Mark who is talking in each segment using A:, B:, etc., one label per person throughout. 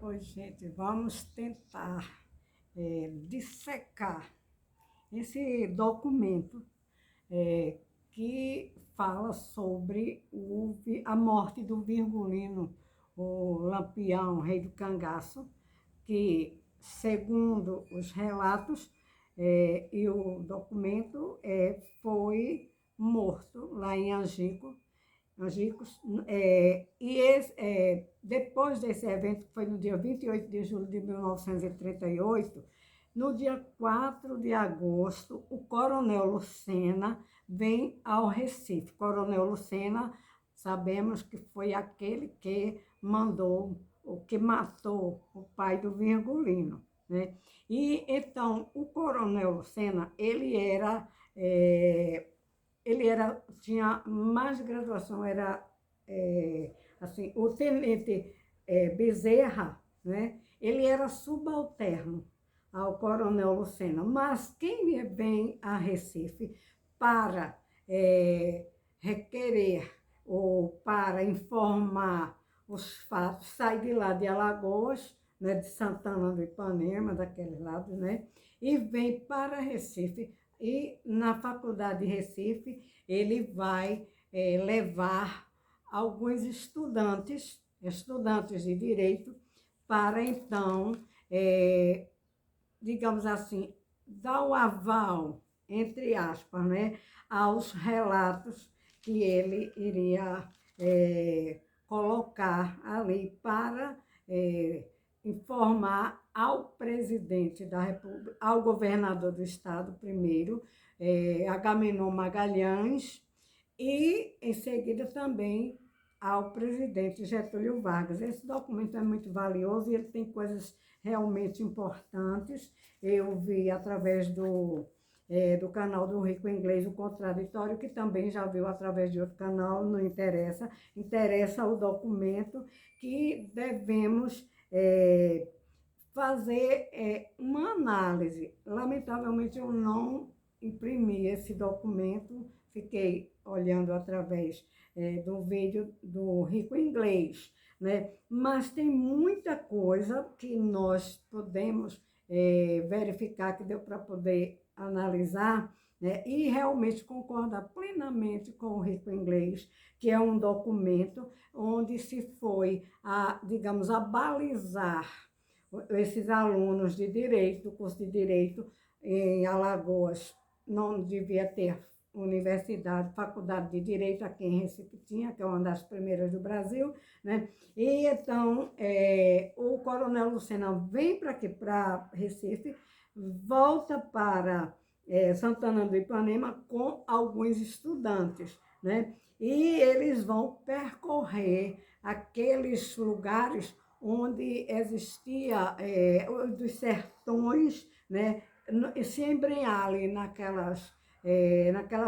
A: Oi, gente, vamos tentar dissecar esse documento que fala sobre a morte do Virgulino, o Lampião, rei do cangaço, que, segundo os relatos e o documento, foi morto lá em Angico. Depois desse evento, que foi no dia 28 de julho de 1938, no dia 4 de agosto, o Coronel Lucena vem ao Recife. Coronel Lucena, sabemos que foi aquele que mandou, o que matou o pai do Virgulino, né? E então, o Coronel Lucena, tinha mais graduação, era assim, o tenente Bezerra, né? Ele era subalterno ao Coronel Lucena, mas quem vem a Recife para requerer ou para informar os fatos, sai de lá de Alagoas, né, de Santana do Ipanema, daquele lado, né, e vem para Recife. E na faculdade de Recife, ele vai levar alguns estudantes de direito, para então, digamos assim, dar o aval, entre aspas, né, aos relatos que ele iria colocar ali para informar ao presidente da República, ao governador do estado primeiro, Agamenon Magalhães, e em seguida também ao presidente Getúlio Vargas. Esse documento é muito valioso e ele tem coisas realmente importantes. Eu vi através do canal do Rico Inglês, o Contraditório, que também já viu através de outro canal, não interessa. Interessa o documento que devemos fazer uma análise. Lamentavelmente, eu não imprimi esse documento, fiquei olhando através do vídeo do Rico Inglês, né? Mas tem muita coisa que nós podemos verificar, que deu para poder analisar, né? E realmente concordar plenamente com o Rico Inglês, que é um documento onde se foi, digamos, a balizar esses alunos de direito, do curso de direito em Alagoas. Não devia ter universidade, faculdade de direito, aqui em Recife tinha, que é uma das primeiras do Brasil, né? E então o Coronel Lucena vem para aqui, para Recife, volta para Santana do Ipanema com alguns estudantes, né? E eles vão percorrer aqueles lugares onde existia dos sertões, né? Se embrenhar ali naquela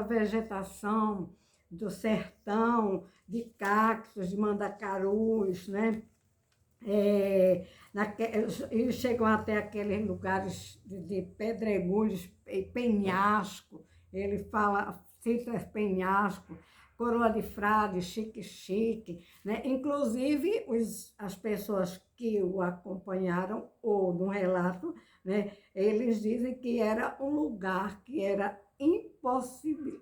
A: vegetação do sertão, de cactos, de mandacarus, né? E chegam até aqueles lugares de pedregulhos, penhasco, ele cita penhasco, Coroa de Frade, Chique-Chique, né? Inclusive as pessoas que o acompanharam, ou no relato, né, eles dizem que era um lugar que era impossível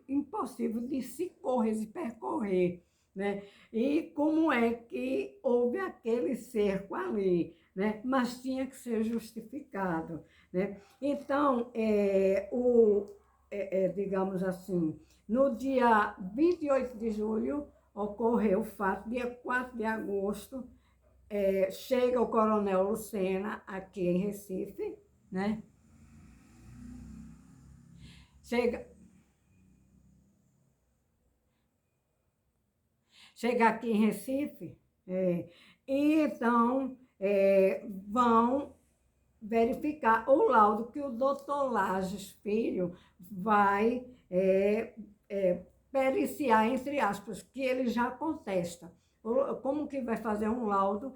A: de se correr, de percorrer, né? E como é que houve aquele cerco ali, né? Mas tinha que ser justificado, né? Então, digamos assim, no dia 28 de julho ocorreu o fato, dia 4 de agosto, chega o Coronel Lucena aqui em Recife, né? Chega aqui em Recife, e então vão verificar o laudo que o doutor Lages Filho vai periciar, entre aspas, que ele já contesta. Como que vai fazer um laudo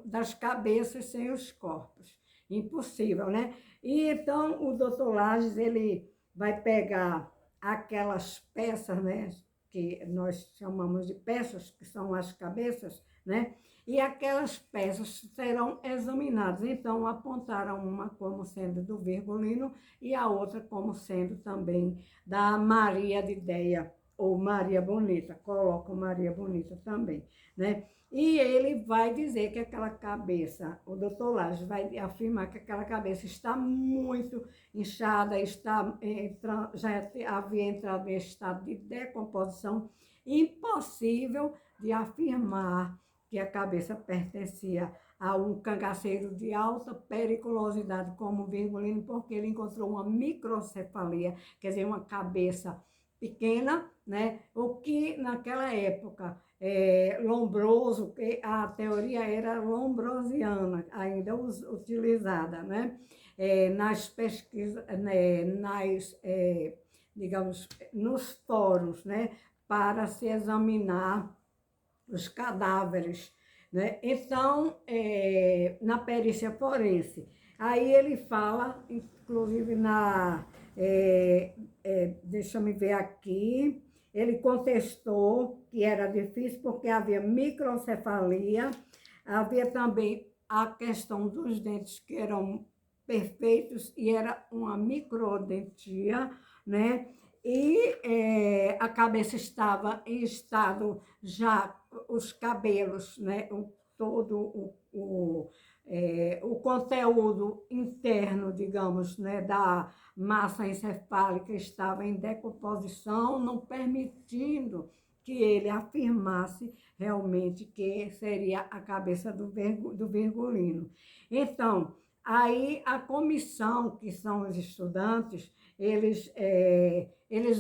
A: das cabeças sem os corpos? Impossível, né? E então o doutor Lages, ele vai pegar aquelas peças, né, que nós chamamos de peças, que são as cabeças, né? E aquelas peças serão examinadas. Então, apontaram uma como sendo do Virgulino e a outra como sendo também da Maria de Déia, ou Maria Bonita, colocam Maria Bonita também, né? E ele vai dizer que aquela cabeça, o doutor Lages vai afirmar que aquela cabeça está muito inchada, já havia entrado em estado de decomposição, impossível de afirmar que a cabeça pertencia a um cangaceiro de alta periculosidade como o Virgulino, porque ele encontrou uma microcefalia, quer dizer, uma cabeça pequena, né? O que naquela época, Lombroso, a teoria era lombrosiana, ainda utilizada, né? Nas pesquisas, né? Digamos, nos fóruns, né? Para se examinar os cadáveres, né? Então, na perícia forense, aí ele fala, inclusive deixa eu me ver aqui, ele contestou que era difícil porque havia microcefalia, havia também a questão dos dentes que eram perfeitos e era uma microdentia, né? E a cabeça estava em estado já, os cabelos, né? Todo o conteúdo interno, digamos, né? Da massa encefálica estava em decomposição, não permitindo que ele afirmasse realmente que seria a cabeça do Virgulino. Então, aí a comissão, que são os estudantes, eles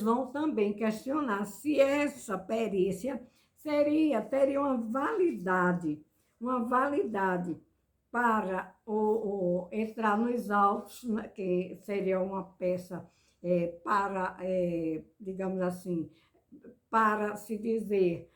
A: vão também questionar se essa perícia teria uma validade para entrar nos autos, né, que seria uma peça para, digamos assim, para se dizer,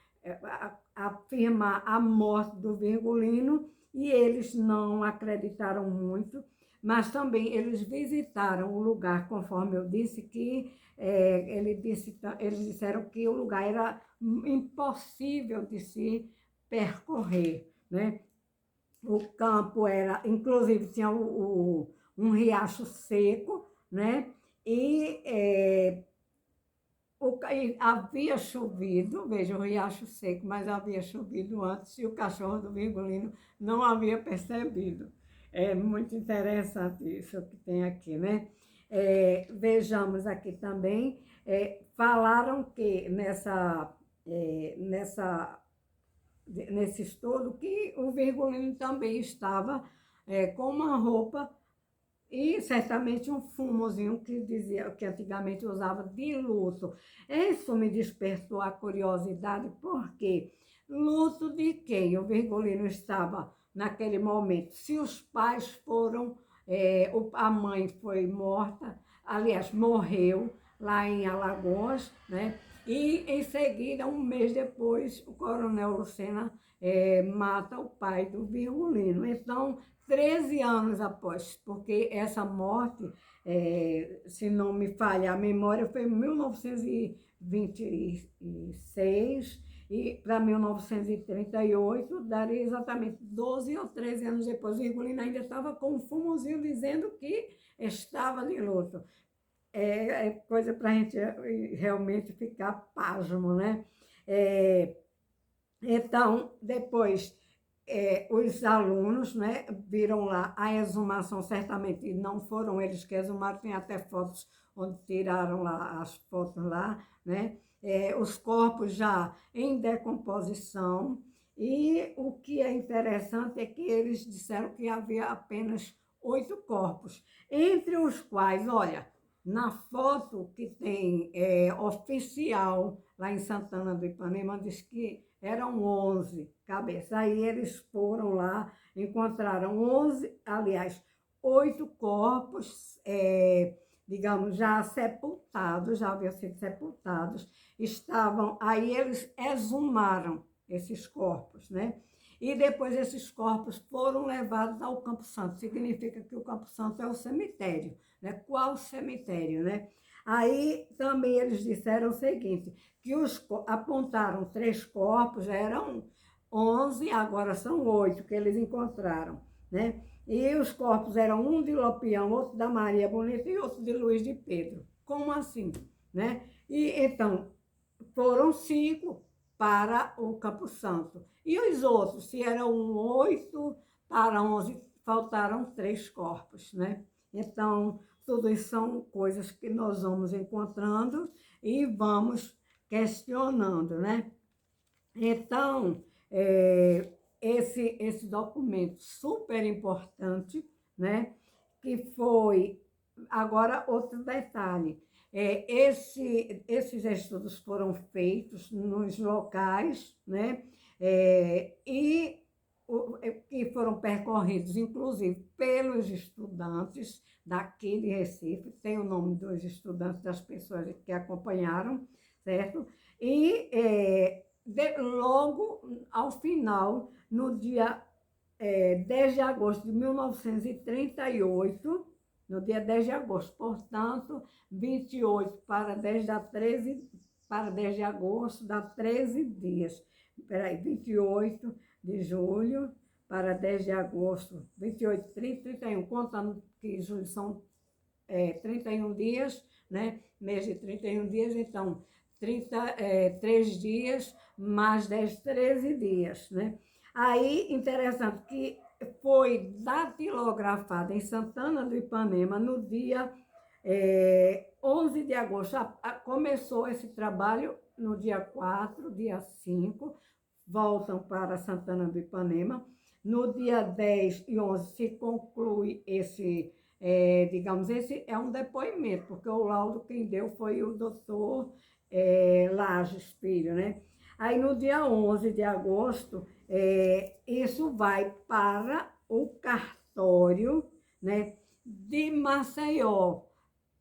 A: afirmar a morte do Virgulino, e eles não acreditaram muito, mas também eles visitaram o lugar, conforme eu disse, que eles disseram que o lugar era impossível de se percorrer, né? O campo era, inclusive, tinha um riacho seco, né? E havia chovido, veja, o riacho seco, mas havia chovido antes e o cachorro do Virgulino não havia percebido. É muito interessante isso que tem aqui, né? Vejamos aqui também, falaram que nesse estudo que o Virgulino também estava com uma roupa e certamente um fumozinho que dizia que antigamente usava de luto. Isso me despertou a curiosidade, porque luto de quem o Virgulino estava naquele momento? Se os pais foram, a mãe foi morta, aliás, morreu lá em Alagoas, né? E em seguida, um mês depois, o coronel Lucena mata o pai do Virgulino. Então, 13 anos após, porque essa morte, se não me falha a memória, foi em 1926 e para 1938, daria exatamente 12 ou 13 anos depois. O Virgulino ainda estava com um fumozinho dizendo que estava de luto. É coisa para a gente realmente ficar pasmo, né? Então, depois, os alunos, né, viram lá a exumação, certamente não foram eles que exumaram, tem até fotos onde tiraram lá as fotos lá, né? Os corpos já em decomposição, e o que é interessante é que eles disseram que havia apenas 8 corpos, entre os quais, olha, na foto que tem oficial lá em Santana do Ipanema, diz que eram 11 cabeças. Aí eles foram lá, encontraram 11, aliás, 8 corpos, digamos, já sepultados, já haviam sido sepultados. Aí eles exumaram esses corpos, né? E depois esses corpos foram levados ao Campo Santo. Significa que o Campo Santo é o cemitério, né? Qual cemitério, né? Aí também eles disseram o seguinte, que apontaram 3 corpos, eram 11, agora são 8 que eles encontraram, né? E os corpos eram um de Lampião, outro da Maria Bonita e outro de Luiz de Pedro. Como assim, né? E então, foram 5 para o Campo Santo. E os outros, se eram 8 para 11, faltaram 3 corpos, né? Então, tudo isso são coisas que nós vamos encontrando e vamos questionando, né? Então, esse documento super importante, né? Que foi, agora outro detalhe, esses estudos foram feitos nos locais, né? Que foram percorridos, inclusive, pelos estudantes daqui de Recife, tem o nome dos estudantes, das pessoas que acompanharam, certo? E logo ao final, no dia 10 de agosto de 1938, no dia 10 de agosto, portanto, 28 para 10 da 13, para 10 de agosto, dá 13 dias. Peraí, 28 de julho para 10 de agosto, 28, 30, 31, contando que julho são 31 dias, né? Mês de 31 dias, então, 3 dias mais 10, 13 dias, né? Aí, interessante que foi datilografada em Santana do Ipanema no dia 11 de agosto. Começou esse trabalho no dia 4, dia 5, voltam para Santana do Ipanema. No dia 10 e 11 se conclui digamos, esse é um depoimento, porque o laudo quem deu foi o doutor Lages Filho, né? Aí no dia 11 de agosto, isso vai para o cartório, né, de Maceió,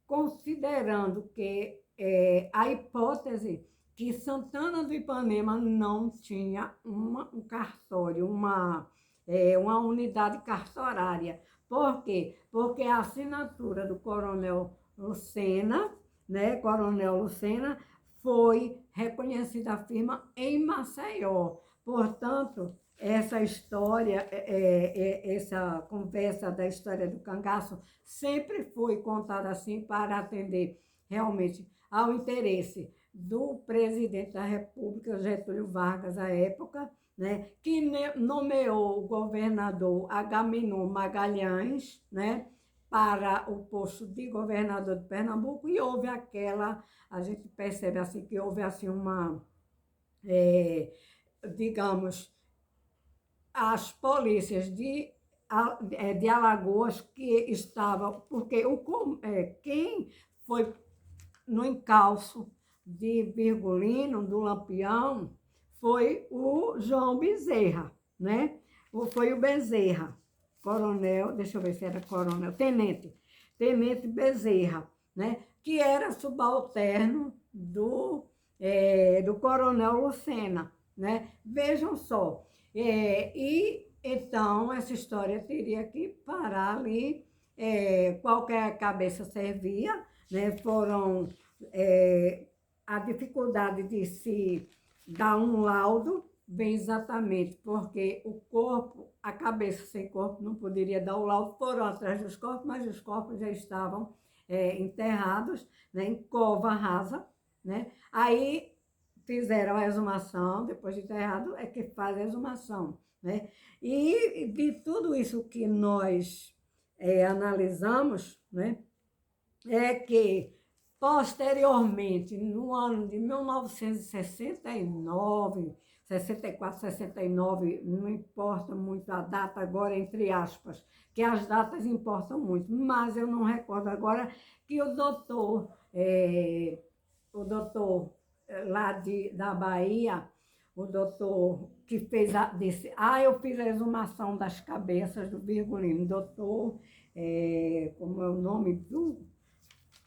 A: considerando que a hipótese que Santana do Ipanema não tinha um cartório, uma unidade cartorária. Por quê? Porque a assinatura do Coronel Lucena, né, Coronel Lucena, foi reconhecida a firma em Maceió. Portanto, essa história, essa conversa da história do cangaço sempre foi contada assim para atender realmente ao interesse do presidente da República, Getúlio Vargas, à época, né, que nomeou o governador Agamenon Magalhães, né, para o posto de governador de Pernambuco, e houve a gente percebe assim que houve assim digamos, as polícias de Alagoas que estavam, porque quem foi no encalço de Virgulino, do Lampião, foi o João Bezerra, né? Foi o Bezerra, coronel, deixa eu ver se era coronel, tenente Bezerra, né? Que era subalterno do coronel Lucena, né? Vejam só, e então essa história teria que parar ali, qualquer cabeça servia, né? Foram a dificuldade de se dar um laudo, bem exatamente, porque o corpo, a cabeça sem corpo não poderia dar o laudo, foram atrás dos corpos, mas os corpos já estavam enterrados, né, em cova rasa, né? Aí fizeram a exumação, depois de enterrado é que faz a exumação, né? E de tudo isso que nós analisamos, né, é que posteriormente, no ano de 1969, 64, 69, não importa muito a data agora, entre aspas, que as datas importam muito, mas eu não recordo agora que o doutor lá da Bahia, o doutor que disse, eu fiz a exumação das cabeças do Virgulino, doutor, como é o nome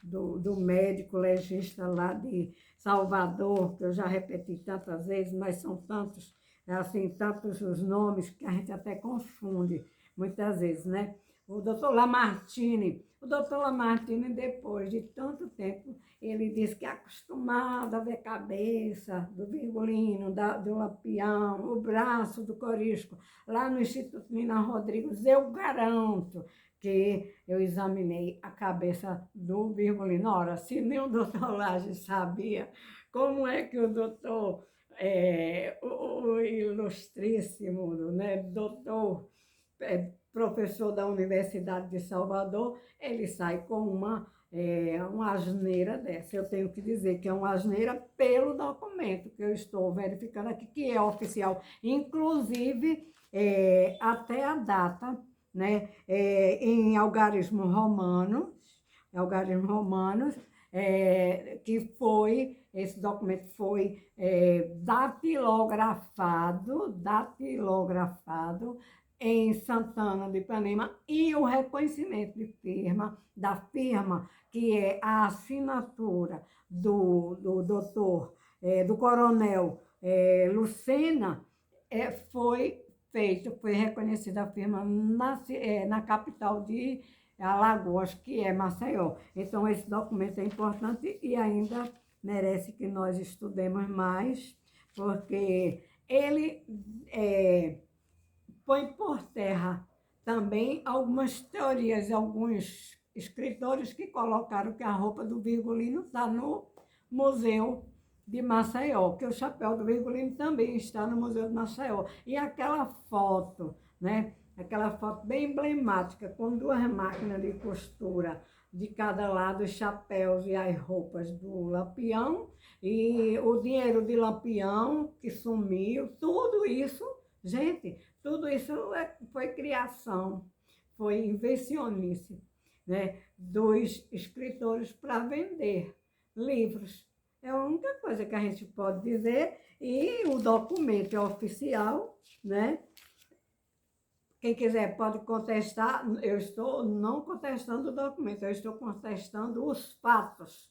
A: do médico legista lá de Salvador, que eu já repeti tantas vezes, mas são tantos, assim, tantos os nomes que a gente até confunde muitas vezes, né? o doutor Lamartine. O doutor Lamartine, depois de tanto tempo, ele disse que é acostumado a ver a cabeça do Virgulino, do Lampião, o braço do Corisco, lá no Instituto Nina Rodrigues, eu garanto que eu examinei a cabeça do Virgulino. Ora, se nem o doutor Lages sabia, como é que o doutor, o ilustríssimo, né, doutor, professor da Universidade de Salvador, ele sai com uma asneira dessa. Eu tenho que dizer que é uma asneira pelo documento que eu estou verificando aqui, que é oficial, inclusive até a data, né, em algarismos romanos, esse documento foi datilografado em Santana de Ipanema, e o reconhecimento de firma, da firma, que é a assinatura do doutor, do coronel Lucena, foi reconhecida a firma na capital de Alagoas, que é Maceió. Então, esse documento é importante e ainda merece que nós estudemos mais, porque ele põe por terra também algumas teorias, alguns escritores que colocaram que a roupa do Virgulino está no Museu de Maceió, que o chapéu do Virgulino também está no Museu de Maceió. E aquela foto, né? Aquela foto bem emblemática, com 2 máquinas de costura de cada lado, os chapéus e as roupas do Lampião, e o dinheiro de Lampião que sumiu, tudo isso, gente, tudo isso foi criação, foi invencionice, né, dos escritores para vender livros. É a única coisa que a gente pode dizer, e o documento é oficial, né? Quem quiser pode contestar. Eu estou não contestando o documento, eu estou contestando os fatos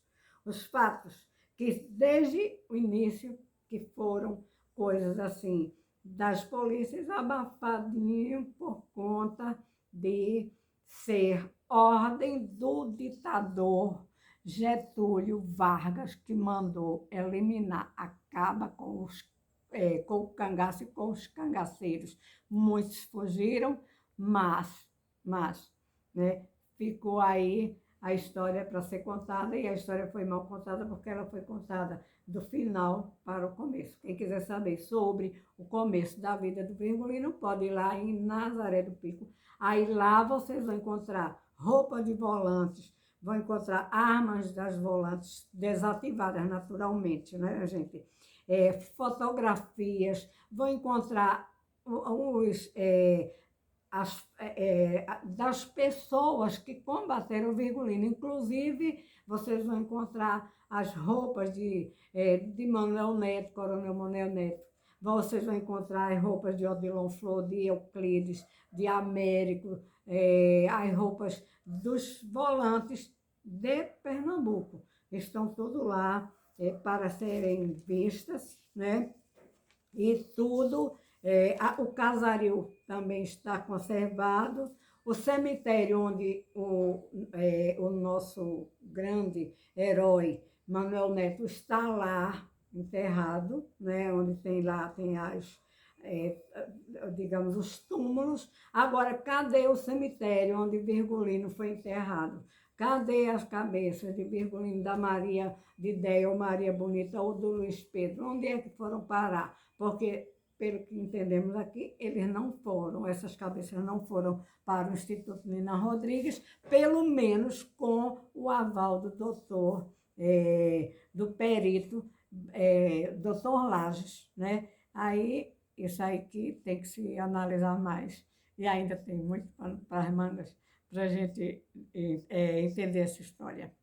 A: que desde o início, que foram coisas assim, das polícias abafadinho por conta de ser ordem do ditador Getúlio Vargas, que mandou eliminar, acaba com o cangaço e com os cangaceiros. Muitos fugiram, mas né, ficou aí a história para ser contada, e a história foi mal contada porque ela foi contada do final para o começo. Quem quiser saber sobre o começo da vida do Virgulino, pode ir lá em Nazaré do Pico. Aí lá vocês vão encontrar roupa de volantes, vão encontrar armas das volantes desativadas naturalmente, né, gente? Fotografias, vão encontrar das pessoas que combateram o Virgulino. Inclusive, vocês vão encontrar as roupas de Manuel Neto, Coronel Manuel Neto. Vocês vão encontrar as roupas de Odilon Flor, de Euclides, de Américo, as roupas dos volantes de Pernambuco. Estão tudo lá para serem vistas, né? E tudo, o casaril também está conservado, o cemitério onde o nosso grande herói Manuel Neto está lá enterrado, né? Onde tem digamos, os túmulos. Agora, cadê o cemitério onde Virgulino foi enterrado? Cadê as cabeças de Virgulino, da Maria de Déia, ou Maria Bonita, ou do Luiz Pedro? Onde é que foram parar? Porque, pelo que entendemos aqui, eles não foram, essas cabeças não foram para o Instituto Nina Rodrigues, pelo menos com o aval do doutor, do perito, doutor Lages, né? Aí, isso aí que tem que se analisar mais. E ainda tem muito pano para as mangas para a gente entender essa história.